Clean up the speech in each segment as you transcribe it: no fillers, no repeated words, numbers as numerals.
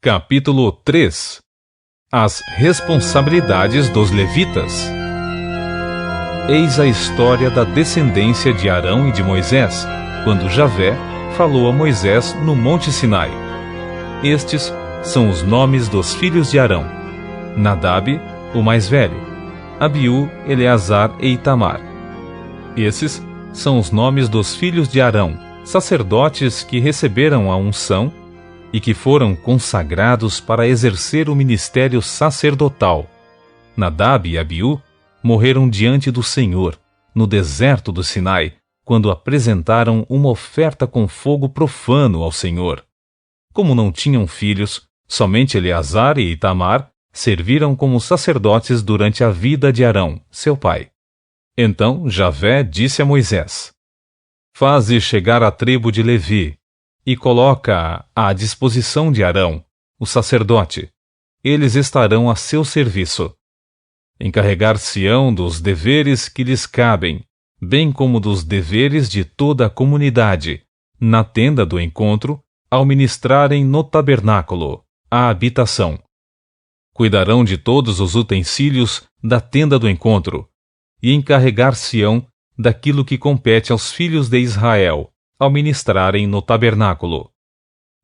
Capítulo 3. As responsabilidades dos levitas. Eis a história da descendência de Arão e de Moisés, quando Javé falou a Moisés no Monte Sinai. Estes são os nomes dos filhos de Arão: Nadab, o mais velho, Abiú, Eleazar e Itamar. Esses são os nomes dos filhos de Arão, sacerdotes que receberam a unção e que foram consagrados para exercer o ministério sacerdotal. Nadab e Abiú morreram diante do Senhor, no deserto do Sinai, quando apresentaram uma oferta com fogo profano ao Senhor. Como não tinham filhos, somente Eleazar e Itamar serviram como sacerdotes durante a vida de Arão, seu pai. Então Javé disse a Moisés: Faze chegar a tribo de Levi, e coloca-a à disposição de Arão, o sacerdote. Eles estarão a seu serviço. Encarregar-se-ão dos deveres que lhes cabem, bem como dos deveres de toda a comunidade, na tenda do encontro, ao ministrarem no tabernáculo, a habitação. Cuidarão de todos os utensílios da tenda do encontro, e encarregar-se-ão daquilo que compete aos filhos de Israel, ao ministrarem no tabernáculo.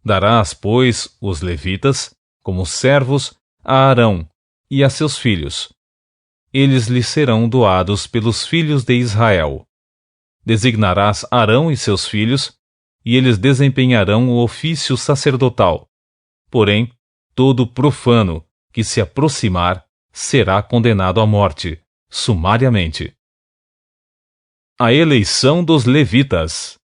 Darás, pois, os levitas, como servos, a Arão e a seus filhos. Eles lhes serão doados pelos filhos de Israel. Designarás Arão e seus filhos, e eles desempenharão o ofício sacerdotal. Porém, todo profano que se aproximar será condenado à morte, sumariamente. A eleição dos levitas.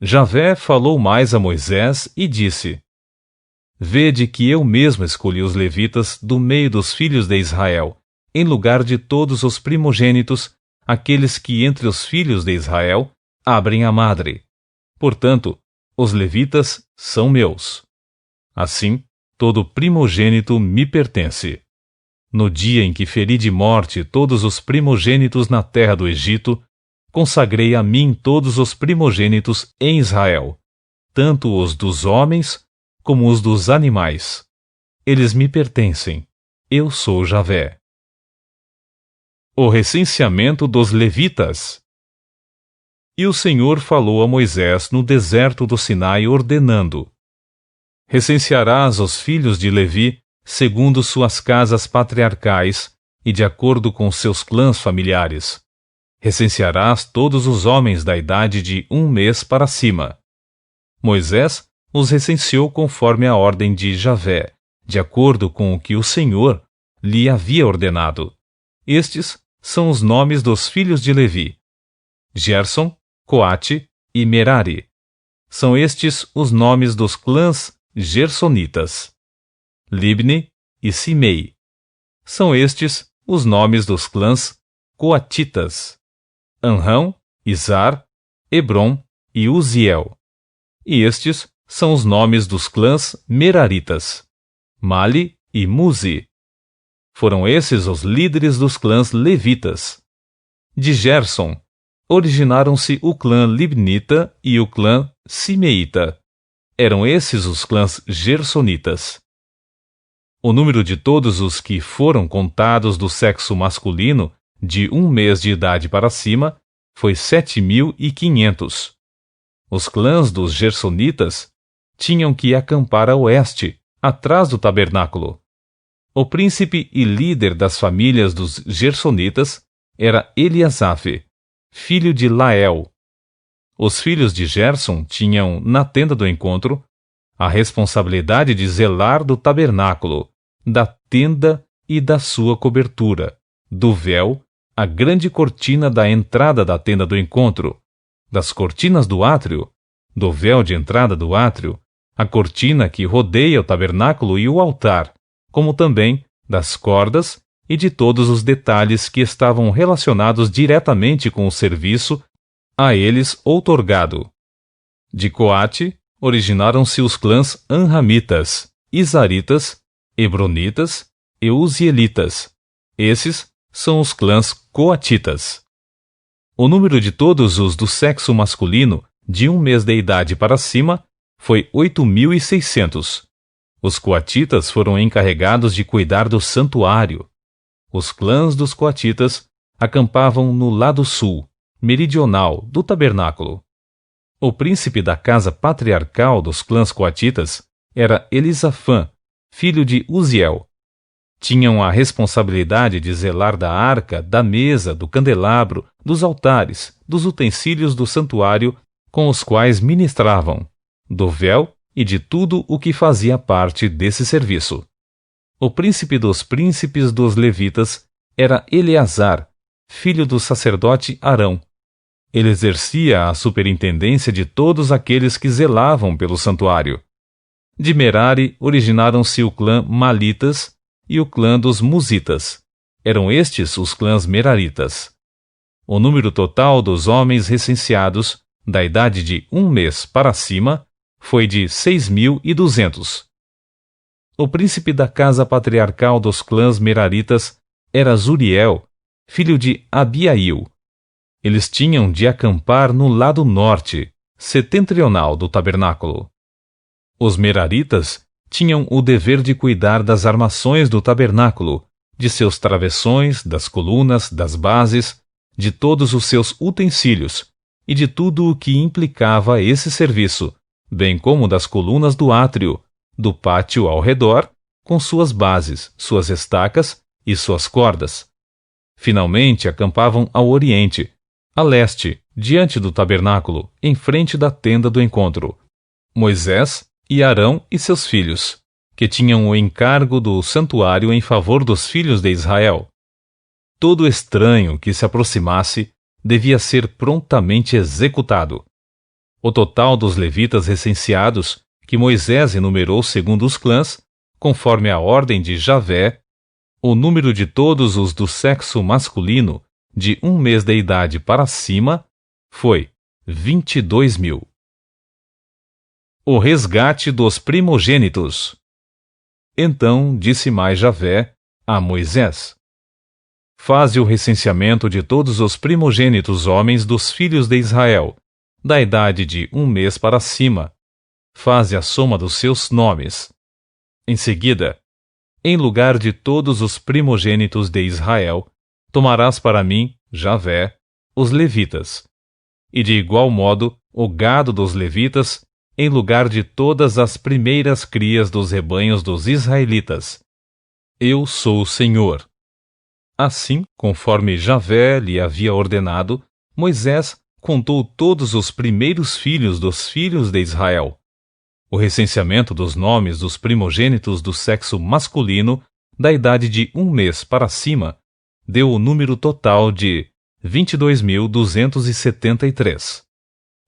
Javé falou mais a Moisés e disse: Vede que eu mesmo escolhi os levitas do meio dos filhos de Israel, em lugar de todos os primogênitos, aqueles que entre os filhos de Israel abrem a madre. Portanto, os levitas são meus. Assim, todo primogênito me pertence. No dia em que feri de morte todos os primogênitos na terra do Egito, consagrei a mim todos os primogênitos em Israel, tanto os dos homens como os dos animais. Eles me pertencem. Eu sou Javé. O recenseamento dos levitas. E o Senhor falou a Moisés no deserto do Sinai, ordenando: Recensearás os filhos de Levi segundo suas casas patriarcais e de acordo com seus clãs familiares. Recensearás todos os homens da idade de 1 mês para cima. Moisés os recenseou conforme a ordem de Javé, de acordo com o que o Senhor lhe havia ordenado. Estes são os nomes dos filhos de Levi: Gerson, Coate e Merari. São estes os nomes dos clãs gersonitas: Libni e Simei. São estes os nomes dos clãs coatitas: Anrão, Izar, Hebron e Uziel. E estes são os nomes dos clãs meraritas: Mali e Muzi. Foram esses os líderes dos clãs levitas. De Gerson, originaram-se o clã libnita e o clã simeita. Eram esses os clãs gersonitas. O número de todos os que foram contados do sexo masculino de 1 mês de idade para cima foi 7.500. Os clãs dos gersonitas tinham que acampar a oeste, atrás do tabernáculo. O príncipe e líder das famílias dos gersonitas era Eliasaf, filho de Lael. Os filhos de Gerson tinham, na tenda do encontro, a responsabilidade de zelar do tabernáculo, da tenda e da sua cobertura, do véu, a grande cortina da entrada da tenda do encontro, das cortinas do átrio, do véu de entrada do átrio, a cortina que rodeia o tabernáculo e o altar, como também das cordas e de todos os detalhes que estavam relacionados diretamente com o serviço a eles outorgado. De Coate originaram-se os clãs anramitas, izaritas, hebronitas e uzielitas. Esses são os clãs coatitas. O número de todos os do sexo masculino, de 1 mês de idade para cima, foi 8.600. Os coatitas foram encarregados de cuidar do santuário. Os clãs dos coatitas acampavam no lado sul, meridional, do tabernáculo. O príncipe da casa patriarcal dos clãs coatitas era Elisafã, filho de Uziel. Tinham a responsabilidade de zelar da arca, da mesa, do candelabro, dos altares, dos utensílios do santuário com os quais ministravam, do véu e de tudo o que fazia parte desse serviço. O príncipe dos levitas era Eleazar, filho do sacerdote Arão. Ele exercia a superintendência de todos aqueles que zelavam pelo santuário. De Merari originaram-se o clã Malitas e o clã dos Muzitas. Eram estes os clãs meraritas. O número total dos homens recenseados, da idade de 1 mês para cima, foi de 6.200. O príncipe da casa patriarcal dos clãs meraritas era Zuriel, filho de Abiail. Eles tinham de acampar no lado norte, setentrional do tabernáculo. Os meraritas tinham o dever de cuidar das armações do tabernáculo, de seus travessões, das colunas, das bases, de todos os seus utensílios e de tudo o que implicava esse serviço, bem como das colunas do átrio, do pátio ao redor, com suas bases, suas estacas e suas cordas. Finalmente acampavam ao oriente, a leste, diante do tabernáculo, em frente da tenda do encontro, Moisés e Arão e seus filhos, que tinham o encargo do santuário em favor dos filhos de Israel. Todo estranho que se aproximasse devia ser prontamente executado. O total dos levitas recenseados, que Moisés enumerou segundo os clãs, conforme a ordem de Javé, o número de todos os do sexo masculino, de 1 mês de idade para cima, foi 22.000. O resgate dos primogênitos. Então disse mais Javé a Moisés: Faze o recenseamento de todos os primogênitos homens dos filhos de Israel, da idade de 1 mês para cima. Faze a soma dos seus nomes. Em seguida, em lugar de todos os primogênitos de Israel, tomarás para mim, Javé, os levitas, e de igual modo o gado dos levitas, em lugar de todas as primeiras crias dos rebanhos dos israelitas. Eu sou o Senhor. Assim, conforme Javé lhe havia ordenado, Moisés contou todos os primeiros filhos dos filhos de Israel. O recenseamento dos nomes dos primogênitos do sexo masculino, da idade de 1 mês para cima, deu o número total de 22.273.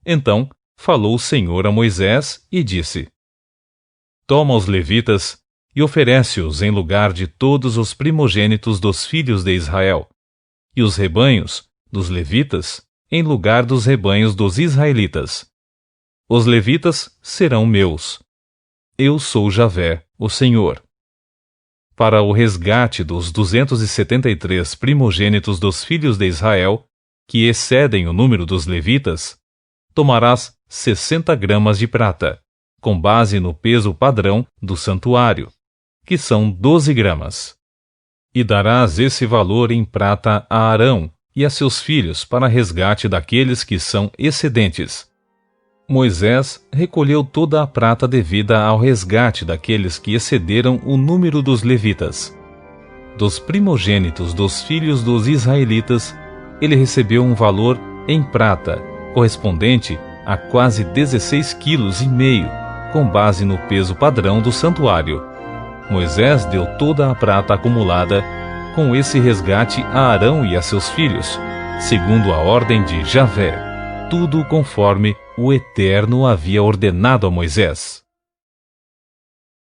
Então falou o Senhor a Moisés e disse: Toma os levitas e oferece-os em lugar de todos os primogênitos dos filhos de Israel, e os rebanhos dos levitas em lugar dos rebanhos dos israelitas. Os levitas serão meus. Eu sou Javé, o Senhor. Para o resgate dos 273 primogênitos dos filhos de Israel, que excedem o número dos levitas, tomarás 60 gramas de prata, com base no peso padrão do santuário, que são 12 gramas. E darás esse valor em prata a Arão e a seus filhos para resgate daqueles que são excedentes. Moisés recolheu toda a prata devida ao resgate daqueles que excederam o número dos levitas. Dos primogênitos dos filhos dos israelitas, ele recebeu um valor em prata, correspondente a quase 16,5 kg, com base no peso padrão do santuário. Moisés deu toda a prata acumulada com esse resgate a Arão e a seus filhos, segundo a ordem de Javé, tudo conforme o Eterno havia ordenado a Moisés.